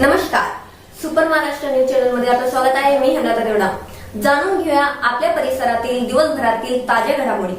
नमस्कार, super Maharashtra news channel मध्ये आपलं स्वागत आहे. मी हेमलता देवडा. जाणून घेऊया आपल्या परिसरातील दिवसभरातील ताज्या घडामोडी.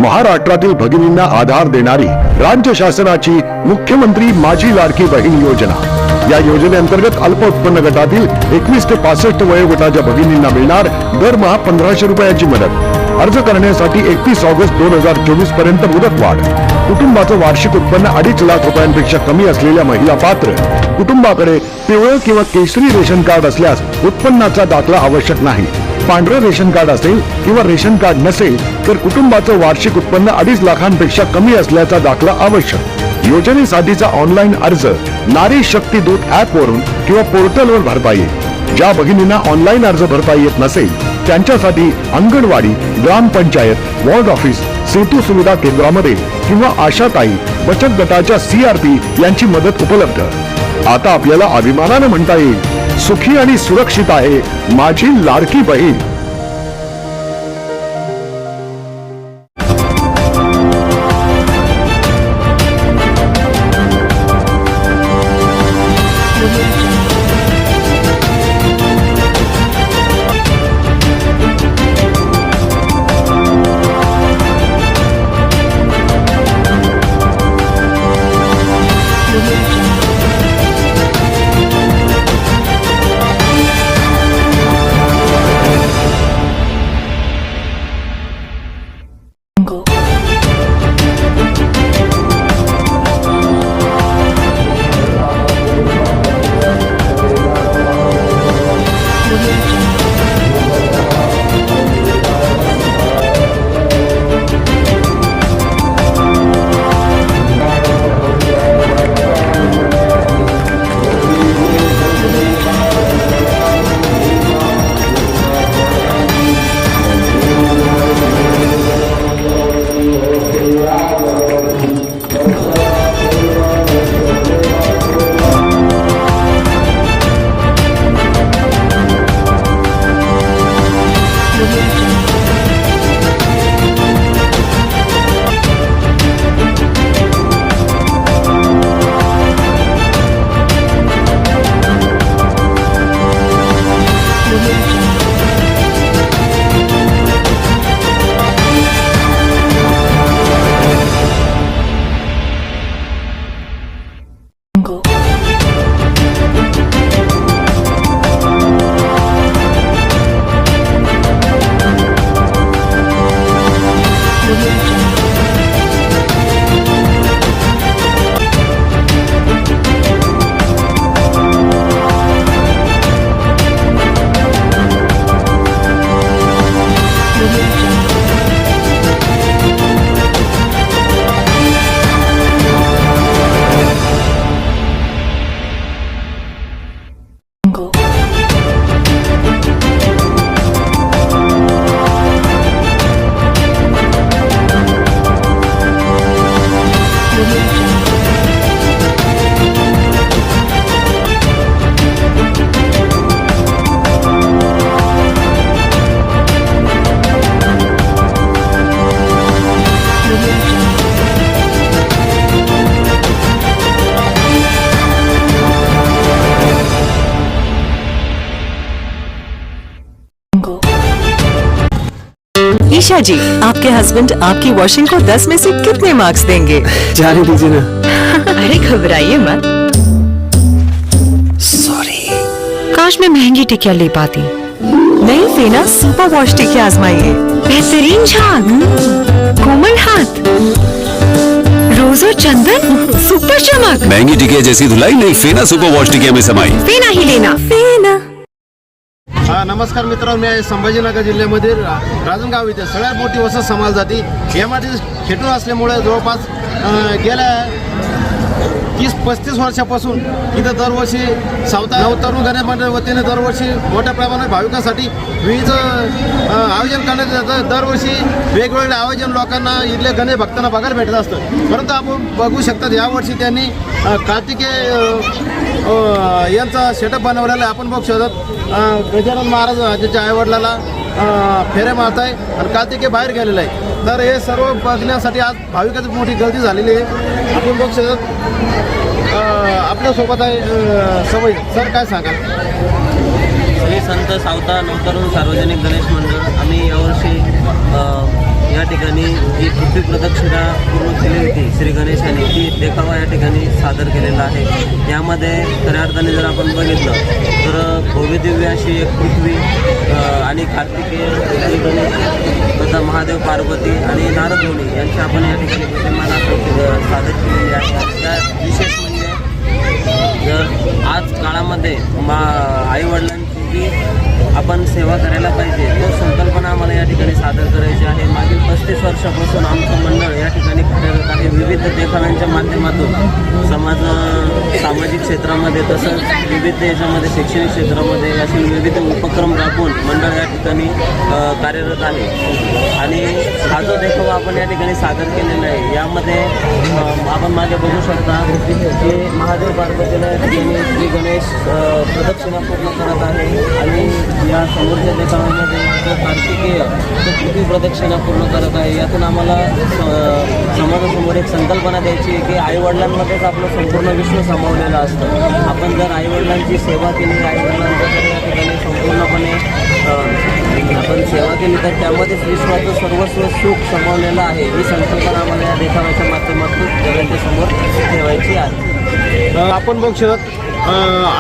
महाराष्ट्रातील भगिनींना आधार देणारी राज्य शासनाची मुख्यमंत्री माझी लाडकी बहीण योजना. या योजनेअंतर्गत अल्प उत्पन्न गटातील 21 ते 65 वयोगटाच्या भगिनींना मिळणार दरमहा 1500 रुपयाची मदत. अर्ज करण्यासाठी 31 ऑगस्ट 2024 पर्यंत मुदतवाढ. कुटुंबाचं वार्षिक उत्पन्न 2.5 लाख रुपयांपेक्षा कमी असलेल्या महिला पात्र. कुटुंबाकडे पिवळं किंवा केशरी रेशन कार्ड असल्यास उत्पन्नाचा दाखला आवश्यक नाही. पांढरं रेशन कार्ड असेल किंवा रेशन कार्ड नसेल तर कुटुंबाचं वार्षिक उत्पन्न 2.5 लाखांपेक्षा कमी असल्याचा दाखला आवश्यक. योजनेसाठीचा ऑनलाईन अर्ज नारी शक्ती दूत ऍप वरून किंवा पोर्टलवर भरता येईल. ज्या भगिनींना ऑनलाईन अर्ज भरता येत नसेल त्यांच्यासाठी अंगणवाडी, ग्रामपंचायत, वॉर्ड ऑफिस, सेतू सुविधा केंद्रामध्ये किंवा आशाताई बचत गटाच्या CRP यांची मदत उपलब्ध. आता आपल्याला अभिमानाने म्हणता येईल, सुखी आणि सुरक्षित आहे माझी लाडकी बहीण. ईशा जी, आपके हस्बैंड आपकी वॉशिंग को 10 में से कितने मार्क्स देंगे? जाने दीजिए ना। अरे घबराइए मत। सॉरी। काश मैं महंगी टिकिया ले पाती। नई फेना सुपर वॉश टिकी आजमाइए। बेहतरीन झाग, कोमल हाथ, रोज और चंदन, सुपर चमक। महंगी टिकिया जैसी धुलाई नहीं, फेना सुपर वॉश टिकिया में समाई। फेना ही लेना, फेना। नमस्कार मित्रांनो, मी आहे संभाजीनगर जिल्ह्यामधील राजनगाव इथे सगळ्यात मोठी वसत समाज जाती एमआरटी खेटून असल्यामुळे जवळपास गेल्या 30-35 वर्षापासून इथं दरवर्षी नवतरुण गणेश मंडळ वतीने दरवर्षी मोठ्या प्रमाणात भाविकांसाठी विविध आयोजन करण्यात येतं। दरवर्षी वेगवेगळे आयोजन लोकांना इथल्या गणेश भक्तांना बघायला भेटत असतं। परंतु आपण बघू शकतात यावर्षी त्यांनी कार्तिकेय यांचा सेटअप बनवलेला आहे। आपण बघू शकतात गजानन महाराजांच्या आईवडिलाला फेऱ्या मारत आहे आणि कार्तिकेय बाहेर गेलेला आहे। तर हे सर्व बघण्यासाठी आज भाविकांची मोठी गर्दी झालेली आहे। आपण बघू शकतात आपल्यासोबत आहे सवय सर, काय सांगाल? श्री संत सावता नवतरुण सार्वजनिक गणेश मंडळ आम्ही यावर्षी या ठिकाणी जी पृथ्वी प्रदक्षिणा पूर्ण केली होती श्री गणेशाने, ती देखावा या ठिकाणी सादर केलेला आहे। यामध्ये खऱ्या अर्थाने जर आपण बघितलं तर भव्य दिव्य अशी एक पृथ्वी आणि कार्तिकेय श्री गणेश तथा महादेव पार्वती आणि नारद मुनी यांची आपण या ठिकाणी प्रतिमा सादर केलेली आहे। त्या विशेष म्हणजे जर आज काळामध्ये आईवडिलांची जी आपण सेवा करायला पाहिजे तो संकल्पना आम्हाला या ठिकाणी सादर करायची आहे। मागील 35 वर्षापासून आमचं मंडळ या ठिकाणी कार्यरत आहे। विविध देखाव्यांच्या माध्यमातून सामाजिक क्षेत्रामध्ये तसंच विविध याच्यामध्ये शैक्षणिक क्षेत्रामध्ये असे विविध उपक्रम राबवून मंडळ या ठिकाणी कार्यरत आहे। आणि हा जो देखावा आपण या ठिकाणी सादर केलेला आहे यामध्ये आपण मागे बघू शकता की महादेव पार्वतीला या ठिकाणी श्री गणेश प्रदक्षिणा पूर्ण करत आहे आणि या समोरच्या देखाव्यामध्ये तो कार्तिकेय तो पृथ्वी प्रदक्षिणा पूर्ण करत आहे। यातून आम्हाला समाजासमोर एक संकल्पना द्यायची आहे की आईवडिलांमध्येच आपलं संपूर्ण विश्व सामावलेलं असतं। आपण जर आईवडिलांची सेवा केली, आईवडिलांचं जर या ठिकाणी संपूर्णपणे आपण सेवा केली तर त्यामध्येच विश्वाचं सर्वस्व सुख सामावलेलं आहे। ही संकल्पना आम्हाला या देखाव्याच्या माध्यमातून जगाच्या समोर ठेवायची आहे। आपण बघू शकत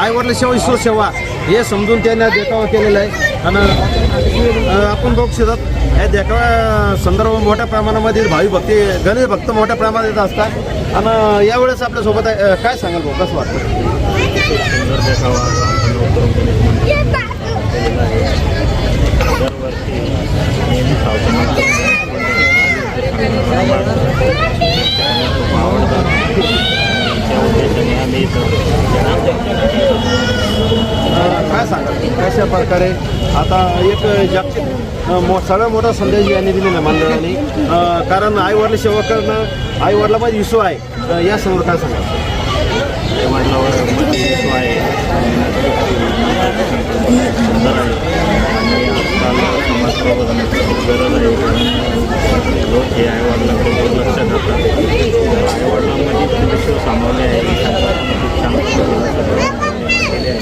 आईवडील सेवा ईश्वर सेवा हे समजून त्यांनी देखावा केलेला आहे। आणि आपण बघू शकतात या देखाव्या संदर्भात मोठ्या प्रमाणामध्ये भावी भक्ती गणेश भक्त मोठ्या प्रमाणात येत असतात। आणि यावेळेस आपल्यासोबत काय सांगाल भाऊ, कसं वाटतं? सुंदर देखावा दरवर्षी नेहमी खूप आवडतात। त्या उद्देशाने आम्ही काय सांगाल कशा प्रकारे आता एक जागतिक सगळ्यात मोठा संदेश यांनी दिलेला आहे मंडळाने, कारण आईवडील सेवा करणं आईवडिलामध्ये विश्व आहे। या समोर काय सांगाल? आईवडिलावर विश्व आहे, सुंदर आहे आणि आजकाल समाज प्रबोधनाची खूप गरज आहे। लोक हे आईवडिलांकडे दुर्लक्ष करतात। आईवडिलांमध्ये विश्व सामावले आहे, खूप छान केले आहे।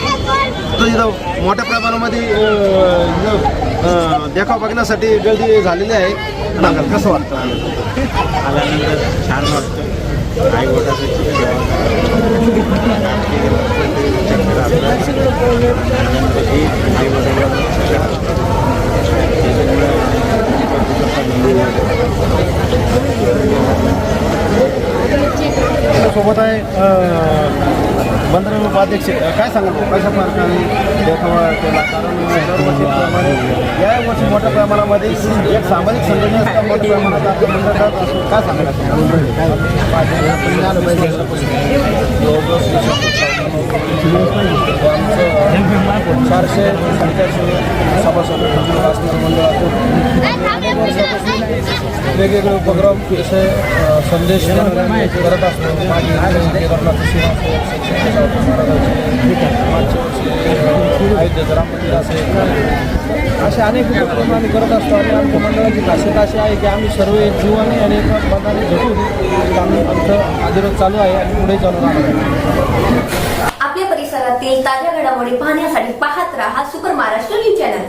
तर इथं मोठ्या प्रमाणामध्ये देखाव बघण्यासाठी गर्दी झालेली आहे। सांगाल कसं वाटतं? आल्यानंतर छान वाटतं। आईवडिलांची सेवा गणपती सोबत आहे मंडळ उपाध्यक्ष, काय सांगाल कशा प्रकारे देखावा केला? कारण दरवर्षीप्रमाणे या वर्षी मोठ्या प्रमाणामध्ये एक सामाजिक संघटना मोठ्या प्रमाणात आपल्या मंडळात असतो, काय सांगायला? आमचं 400-450 सभासद असणारं मंडळातून वेगवेगळे उपक्रम जसे संदेश करत असतो। अयोध्येचं राम मंदिर असेल, असे अनेक उपक्रम आम्ही करत असतो। आणि आमच्या मंडळाची खासियत अशी आहे की आम्ही सर्व एक जीवाने आणि एका बंधाने झटून आम्ही आमचं आंदोलन चालू आहे आणि पुढे चालू राहणार आहे। आपल्या परिसरातील ताज्या घडामोडी पाहण्यासाठी पाहत राहा सुपर महाराष्ट्र न्यूज चॅनल।